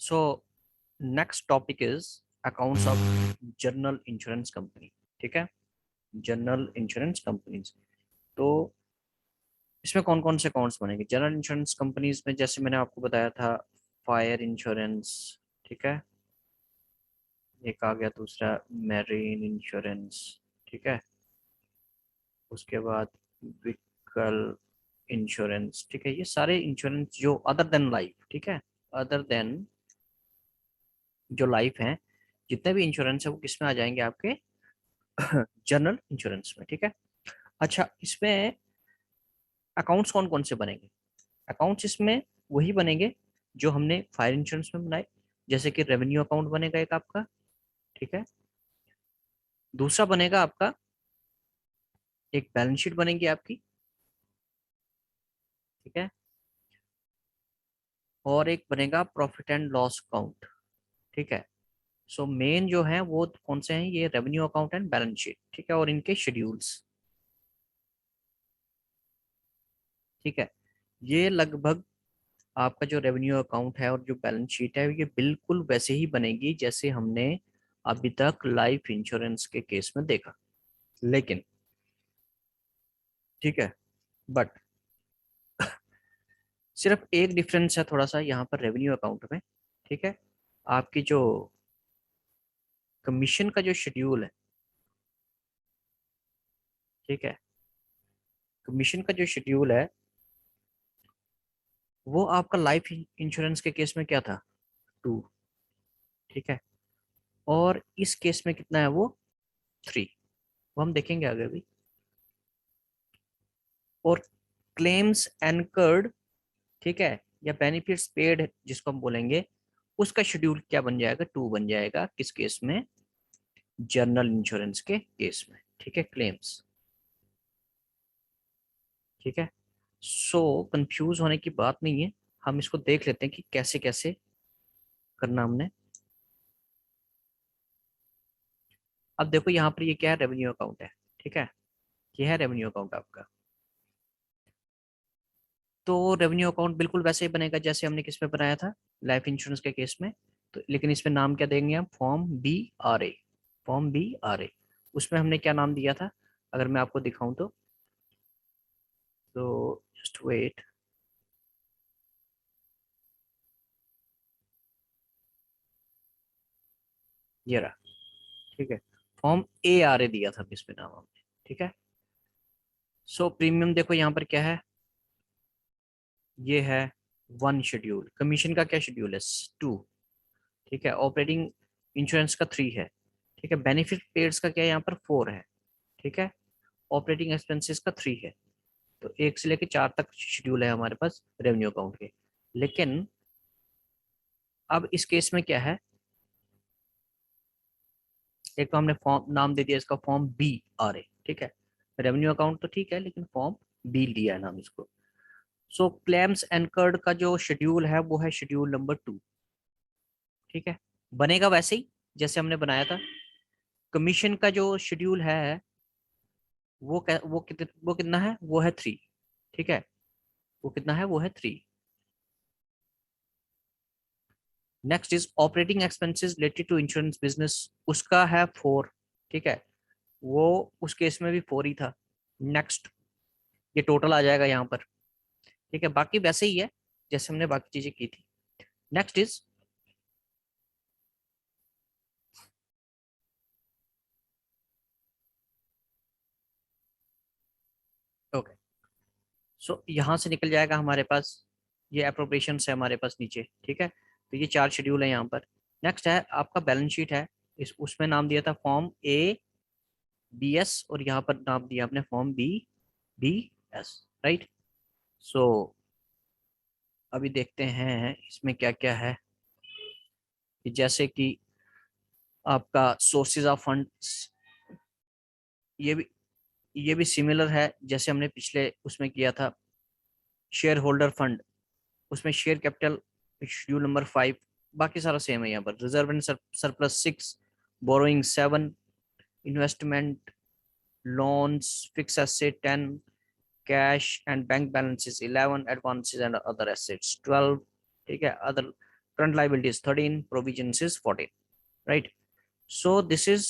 So next topic is accounts of general insurance company. ठीक है, general insurance companies. तो इसमें कौन कौन से अकाउंट्स बनेंगे जनरल इंश्योरेंस कंपनीज में? जैसे मैंने आपको बताया था, फायर इंश्योरेंस। ठीक है, एक आ गया दूसरा मैरीन इंश्योरेंस। ठीक है, उसके बाद व्हीकल इंश्योरेंस। ठीक है, ये सारे इंश्योरेंस जो अदर देन लाइफ, ठीक है, अदर देन जो लाइफ है, जितने भी इंश्योरेंस है वो किस में आ जाएंगे? आपके जनरल इंश्योरेंस में। ठीक है, अच्छा, इसमें अकाउंट्स कौन कौन से बनेंगे? अकाउंट्स इसमें वही बनेंगे जो हमने फायर इंश्योरेंस में बनाए। जैसे कि रेवेन्यू अकाउंट बनेगा एक आपका। ठीक है, दूसरा बनेगा आपका, एक बैलेंस शीट बनेगी आपकी। ठीक है, और एक बनेगा प्रॉफिट एंड लॉस अकाउंट। ठीक है, सो मेन जो है वो कौन से हैं? ये revenue account and balance sheet. ठीक है, और इनके शेड्यूल्स। ठीक है, ये लगभग आपका जो रेवेन्यू अकाउंट है और जो बैलेंस शीट है ये बिल्कुल वैसे ही बनेगी जैसे हमने अभी तक लाइफ इंश्योरेंस के केस में देखा। लेकिन ठीक है, बट सिर्फ एक डिफरेंस है थोड़ा सा यहाँ पर रेवेन्यू अकाउंट में। ठीक है, आपकी जो कमीशन का जो शेड्यूल है, ठीक है, कमीशन का जो शेड्यूल है वो आपका लाइफ इंश्योरेंस के केस में क्या था? 2। ठीक है, और इस केस में कितना है? वो 3। वो हम देखेंगे आगे भी। और क्लेम्स एनकर्ड, ठीक है, या बेनिफिट्स पेड जिसको हम बोलेंगे, उसका शेड्यूल क्या बन जाएगा? 2 बन जाएगा। किस केस में? जनरल इंश्योरेंस के केस में। ठीक है, क्लेम्स। ठीक है, सो कंफ्यूज होने की बात नहीं है। हम इसको देख लेते हैं कि कैसे कैसे करना हमने। अब देखो यहाँ पर ये क्या है? रेवेन्यू अकाउंट है। ठीक है, ये है रेवेन्यू अकाउंट आपका। तो रेवेन्यू अकाउंट बिल्कुल वैसे ही बनेगा जैसे हमने किस में बनाया था, लाइफ इंश्योरेंस के केस में। तो लेकिन इसमें नाम क्या देंगे हम? Form B R A. Form B R A. उसमें हमने क्या नाम दिया था? अगर मैं आपको दिखाऊं तो जस्ट वेट। ये रहा। ठीक है, फॉर्म ए आर ए दिया था इसमें नाम हमने। ठीक है, सो प्रीमियम देखो यहाँ पर क्या है? ये है 1 शेड्यूल। कमीशन का क्या शेड्यूल है? 2। ठीक है, ऑपरेटिंग इंश्योरेंस का 3 है। ठीक है, बेनिफिट पेड्स का क्या है यहाँ पर? 4 है। ठीक है, ऑपरेटिंग एक्सपेंसेस का 3 है। तो 1 से लेकर 4 तक शेड्यूल है हमारे पास रेवेन्यू अकाउंट के। लेकिन अब इस केस में क्या है? एक तो हमने फॉर्म नाम दे दिया इसका, फॉर्म बी आर ए। ठीक है, रेवेन्यू अकाउंट तो ठीक है, लेकिन फॉर्म बी लिया है नाम इसको। सो क्लेम्स एनकर्ड का जो शेड्यूल है वो है शेड्यूल नंबर 2। ठीक है, बनेगा वैसे ही जैसे हमने बनाया था। कमीशन का जो शेड्यूल है वो कितना है? वो है 3। ठीक है, वो कितना है? वो है 3। Next is operating expenses related to insurance business, उसका है 4। ठीक है, वो उस केस में भी 4 ही था। नेक्स्ट, ये टोटल आ जाएगा यहाँ पर। ठीक है, बाकी वैसे ही है जैसे हमने बाकी चीजें की थी। नेक्स्ट इज, ओके, सो यहाँ से निकल जाएगा हमारे पास, ये अप्रोप्रिएशन है हमारे पास नीचे। ठीक है, तो ये 4 शेड्यूल है यहाँ पर। नेक्स्ट है आपका बैलेंस शीट है। इस उसमें नाम दिया था फॉर्म ए बी एस, और यहाँ पर नाम दिया आपने form B B S. Right, so अभी देखते हैं इसमें क्या क्या है। कि जैसे कि आपका सोर्सेज ऑफ फंड्स, ये भी ये भी सिमिलर है जैसे हमने पिछले उसमें किया था। शेयर होल्डर फंड, उसमें शेयर कैपिटल शेड्यूल नंबर 5। बाकी सारा सेम है यहाँ पर। Reserve and surplus 6, borrowing 7, investment loans fix asset 10, cash and bank balances 11, advances and other assets 12। ठीक है, other current liabilities 13, provisions is 14, right? So this is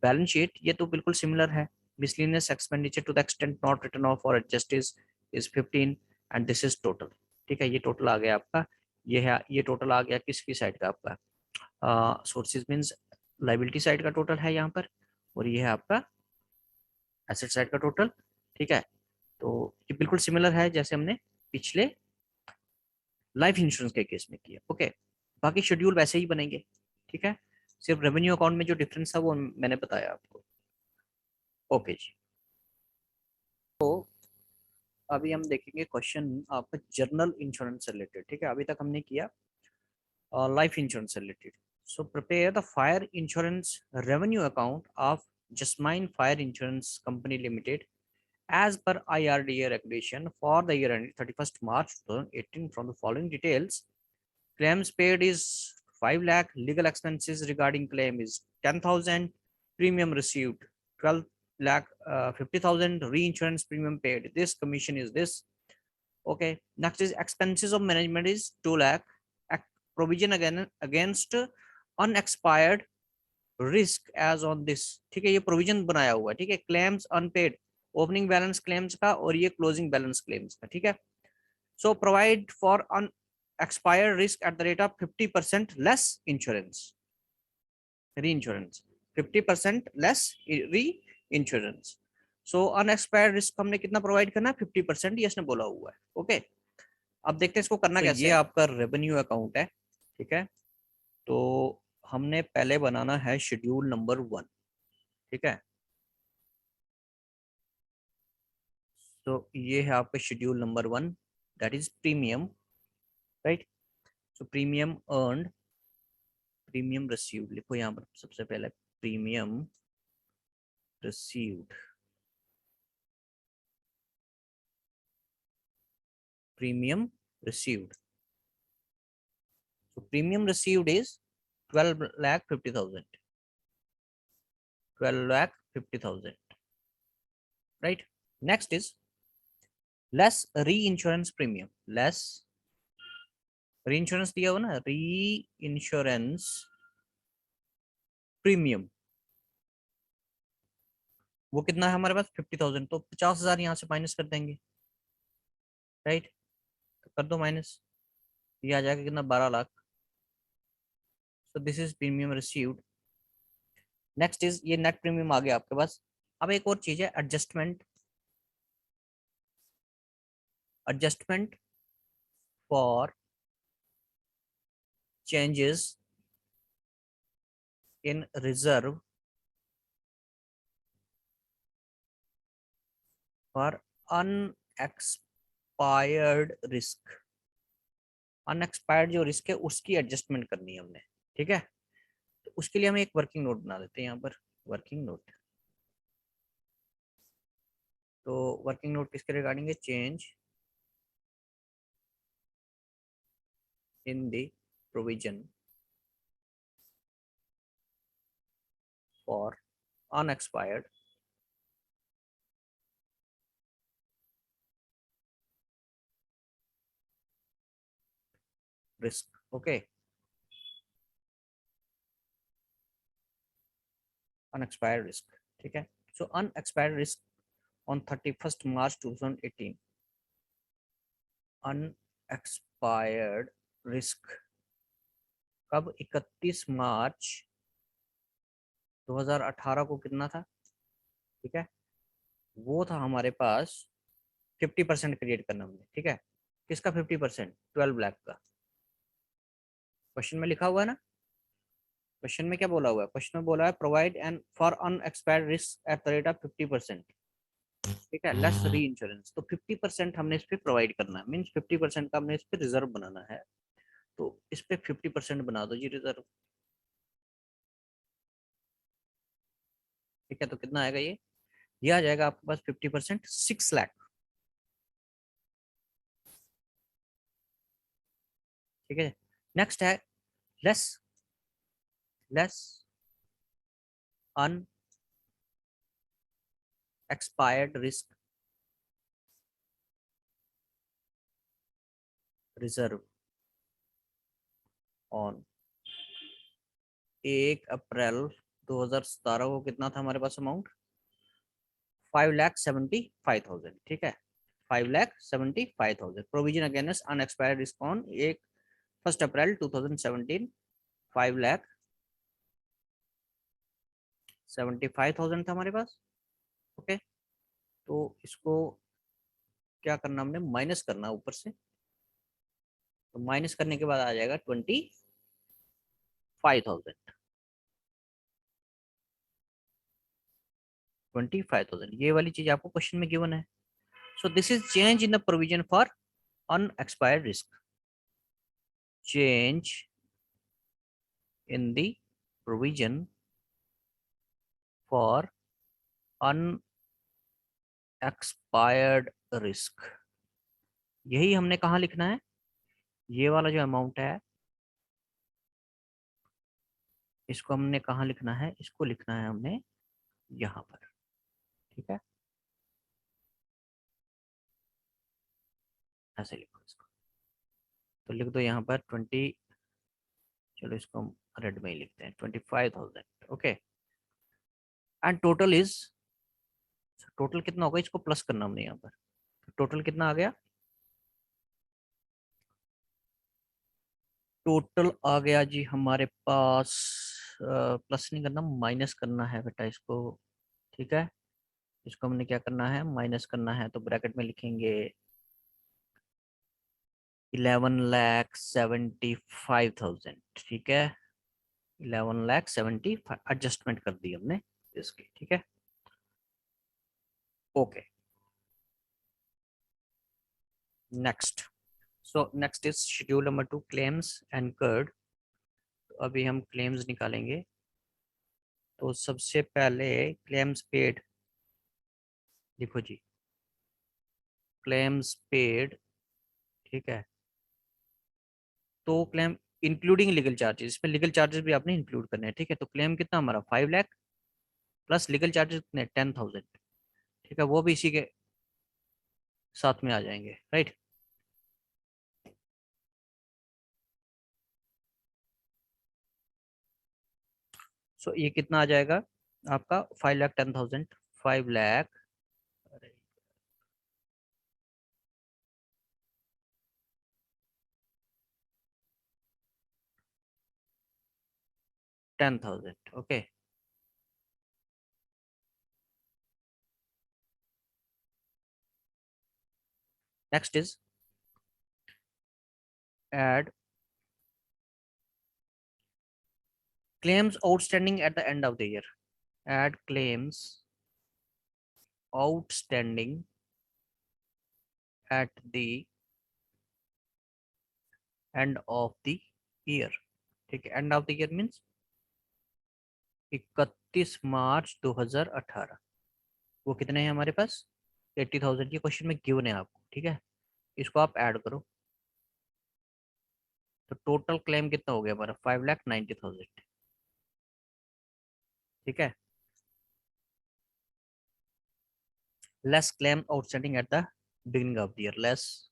balance sheet, ये तो बिल्कुल सिमिलर है. Miscellaneous expenditure to the extent not written off और adjust is 15 and this is total. ठीक है, ये टोटल आ गया आपका. ये है, ये टोटल आ गया किसकी साइड का आपका, सोर्सेज मींस लाइबिलिटी साइड का टोटल है यहाँ पर, और ये है आपका एसेट साइड का टोटल. ठीक है, तो ये बिल्कुल सिमिलर है जैसे हमने पिछले लाइफ इंश्योरेंस के केस में किया. ओके, बाकी शेड्यूल वैसे ही बनेंगे. ठीक है, सिर्फ रेवेन्यू अकाउंट में जो डिफरेंस था वो मैंने बताया आपको. ओके जी, तो अभी हम देखेंगे क्वेश्चन आपका जर्नल इंश्योरेंस से रिलेटेड. ठीक है, अभी तक हमने किया लाइफ इंश्योरेंस से related. So prepare the fire insurance revenue account of Jasmine fire insurance company limited as per IRDA regulation for the year ending 31st March 2018 from the following details. Claims paid is 5 lakh, legal expenses regarding claim is 10,000, premium received 12 lakh 50,000, reinsurance premium paid this, commission is this. Okay, next is expenses of management is 2 lakh, provision again against unexpired risk as on this. ठीक है, ये provision बनाया हुआ है. ठीक है, claims unpaid, opening balance claims का और ये क्लोजिंग बैलेंस क्लेम्स का. ठीक है, so provide for unexpired risk at the rate of 50% less insurance reinsurance, 50% less reinsurance. So unexpired risk हमने कितना प्रोवाइड करना है, 50%, ये इसने बोला हुआ है. ओके, अब देखते हैं इसको करना तो कैसे. ये आपका रेवेन्यू अकाउंट है. ठीक है, तो हमने पहले बनाना है शेड्यूल नंबर 1. ठीक है, तो ये है आपका schedule number 1, that is premium, right. So premium earned, premium received लिखो यहाँ पर सबसे पहले, premium received, premium received. so premium received is 12,50,000, 12,50,000, right. Next is less reinsurance premium, less reinsurance दिया हुआ ना, reinsurance प्रीमियम, वो कितना है हमारे पास 50,000, तो 50,000 यहाँ से माइनस कर देंगे, राइट. तो कर दो माइनस, ये आ जाएगा कितना, 12 लाख. सो this is premium received. Next is ये नेट प्रीमियम आ गया आपके पास. अब एक और चीज है adjustment, adjustment for changes in reserve for unexpired risk. Unexpired जो रिस्क है उसकी एडजस्टमेंट करनी है हमने. ठीक है, तो उसके लिए हम एक वर्किंग नोट बना देते हैं यहाँ पर, वर्किंग नोट. तो वर्किंग नोट किसके रिगार्डिंग है, change in the provision for unexpired risk. Okay, unexpired risk. ठीक है, so unexpired risk on 31st March 2018, unexpired risk कब, 31 मार्च 2018 को कितना था. ठीक है, वो था हमारे पास 50% क्रिएट करना हमने. ठीक है, किसका 50%, 12 लाख का. क्वेश्चन में लिखा हुआ है ना, क्वेश्चन में क्या बोला हुआ है, क्वेश्चन में बोला है provide and for unexpired risk at the rate of 50%. ठीक है, लेस री इंश्योरेंस. तो 50% हमने इस पे प्रोवाइड करना है, मींस 50% का हमने इस पे रिजर्व बनाना है. तो इस पे 50% बना दो जी रिजर्व. ठीक है, तो कितना आएगा ये आ जाएगा आपके पास 50%, 6 लाख. ठीक है, नेक्स्ट है less, less unexpired risk reserve. On 1 अप्रैल 2017 को कितना था हमारे पास अमाउंट? 5,75,000। ठीक है, 5,75,000। Provision against unexpired risk on 1 अप्रैल 2017 5,75,000 था हमारे पास। ओके, तो इसको क्या करना, हमने माइनस करना ऊपर से। तो माइनस करने के बाद आ जाएगा 25,000। 25,000 ये वाली चीज आपको क्वेश्चन में गिवन है। So this is change in the provision for unexpired risk. Change in the provision for unexpired risk, यही हमने कहाँ लिखना है? ये वाला जो अमाउंट है इसको हमने कहाँ लिखना है? इसको लिखना है हमने यहाँ पर। ठीक है, ऐसे लिखो इसको। तो लिख दो यहाँ पर 20, चलो इसको हम रेड में ही लिखते हैं, 25,000। Okay, and total is, total कितना होगा इसको प्लस करना हमने यहाँ पर। टोटल कितना आ गया? टोटल आ गया जी हमारे पास, प्लस नहीं करना, माइनस करना है बेटा इसको। ठीक है, इसको हमने क्या करना है? माइनस करना है। तो ब्रैकेट में लिखेंगे 11,75,000। ठीक है, 11,75,000 एडजस्टमेंट कर दी हमने इसकी। ठीक है, okay. Next, so next is schedule number 2, claims anchored. तो अभी हम क्लेम्स निकालेंगे। तो सबसे पहले क्लेम्स पेड, देखो जी, क्लेम्स पेड। ठीक है, तो क्लेम इंक्लूडिंग लीगल चार्जेस, इसमें लीगल चार्जेस भी आपने इंक्लूड करने हैं। ठीक है, तो क्लेम कितना हमारा 5 लाख प्लस लीगल चार्जेस कितने 10,000। ठीक है, वो भी इसी के साथ में आ जाएंगे, राइट। सो ये कितना आ जाएगा आपका? 5,10,000, 5 lakh 10,000। Okay, next is add claims outstanding at the end of the year. Add claims outstanding at the end of the year. ठीक है, end of the year means 31 मार्च 2018। वो कितने हैं हमारे पास? 80,000 की क्वेश्चन में गिवन है आपको। ठीक है, इसको आप ऐड करो। तो टोटल क्लेम कितना हो गया हमारा? 5,90,000। ठीक है, less claim outstanding at the beginning of the year, less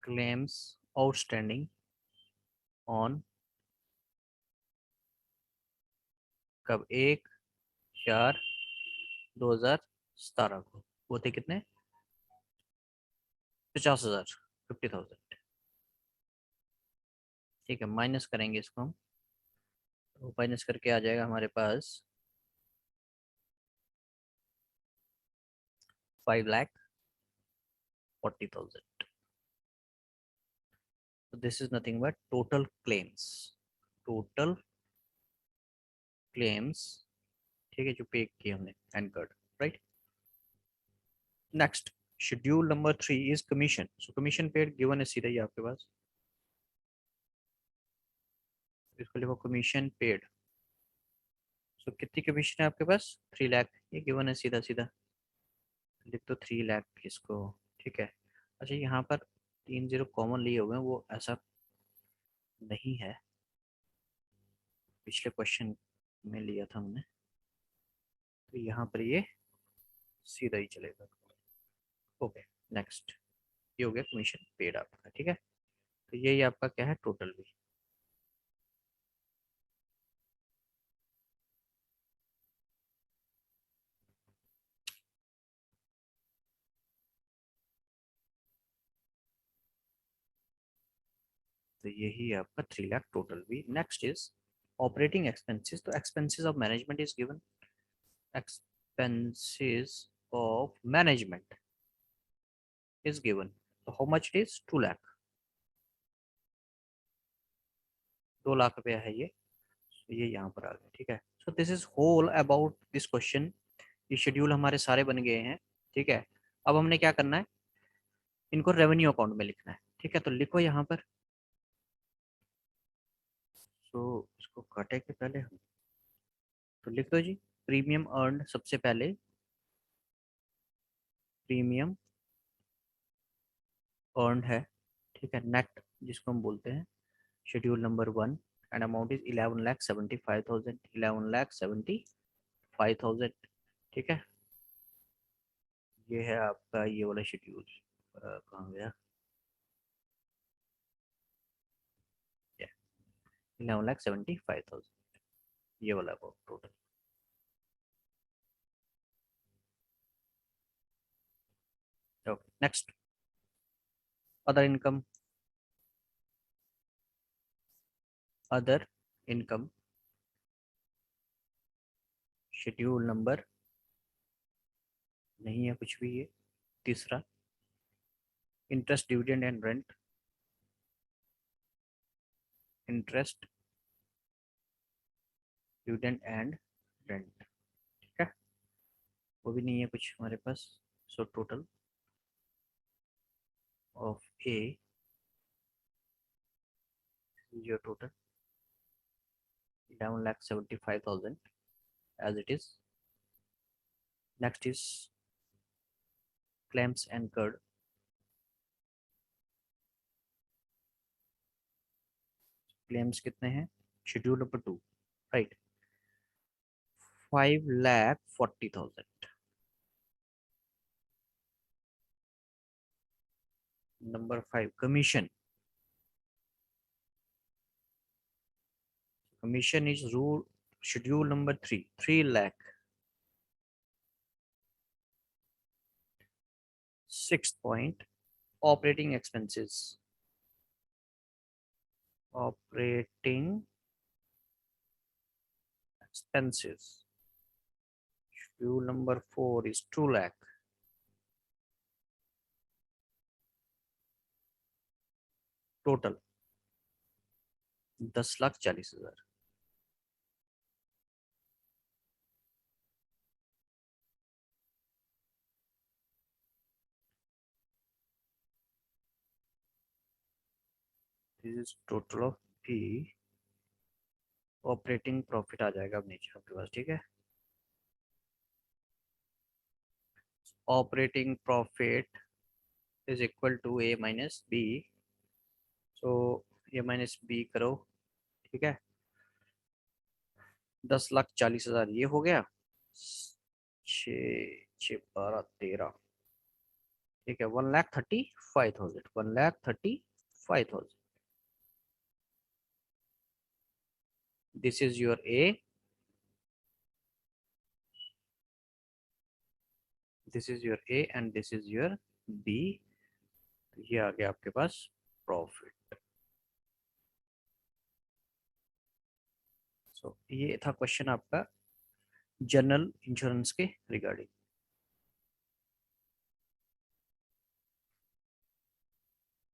claims outstanding on कब? 1/4/2017 को। वो थे कितने? 50,000, 50,000। ठीक है, माइनस करेंगे इसको हम। तो माइनस करके आ जाएगा हमारे पास 5,40,000। तो this is nothing but total claims, total claims. ठीक है, जो पे किए हमने incurred, right. Next, schedule number 3 is commission. So commission paid given है सीधा ही आपके पास। इसको लिखो कमीशन पेड। सो कितनी कमीशन है आपके पास? 3 लाख, ये गिवन है सीधा सीधा, लिख दो 3 लाख इसको। ठीक है, अच्छा यहाँ पर 3 0 कॉमन लिए हुए हैं, वो ऐसा नहीं है, पिछले क्वेश्चन में लिया था हमने। तो यहाँ पर ये सीधा ही चलेगा। ओके, नेक्स्ट, ये हो गया कमीशन पेड आपका। ठीक है, तो तो यही आपका क्या है, टोटल भी। तो यही आपका 3 लाख टोटल भी। Next is operating expenses. तो expenses of management is given, expenses of management is given. So how much it is? 2 lakh, 2 lakh रुपया है ये। So ये यहाँ पर आ गया, ठीक है। So this is whole about this question. ये शेड्यूल हमारे सारे बन गए हैं, ठीक है। अब हमने क्या करना है, इनको रेवेन्यू अकाउंट में लिखना है, ठीक है। तो लिखो यहाँ पर। सो इसको काटे के पहले हम, तो लिख दो जी, प्रीमियम अर्न सबसे पहले, प्रीमियम अर्न है, ठीक है। नेट जिसको हम बोलते हैं, schedule number 1, and amount is 11,75,000, 11,75,000, ठीक है। ये है आपका ये वाला शेड्यूल। कहाँ गया, 11,75,000, ये वाला amount total. Okay, next, other income. Other income, schedule number नहीं है कुछ भी ये, तीसरा, interest dividend and rent, interest dividend and rent, ठीक है। वो भी नहीं है कुछ हमारे पास। So total of a, your total 11,75,000 as it is. Next is claims incurred. Claims कितने हैं, schedule number 2, right, 5,40,000। Number 5, commission. Commission is rule, schedule number 3, 3 lakh. 6th point, operating expenses, operating expenses, schedule number 4 is 2 lakh. Total 10,40,000। This is total of P. Operating profit आ जाएगा अब नीचे आपके पास, ठीक है। Operating profit is equal to A minus B. So A minus B करो, ठीक है। 10,40,000 ये हो गया, 6, 6, 12, 13, ठीक है। 1,35,000, 1,35,000। This is your A, this is your A and this is your B. ये आ गया आपके पास प्रॉफिट। सो ये था क्वेश्चन आपका जनरल इंश्योरेंस के रिगार्डिंग।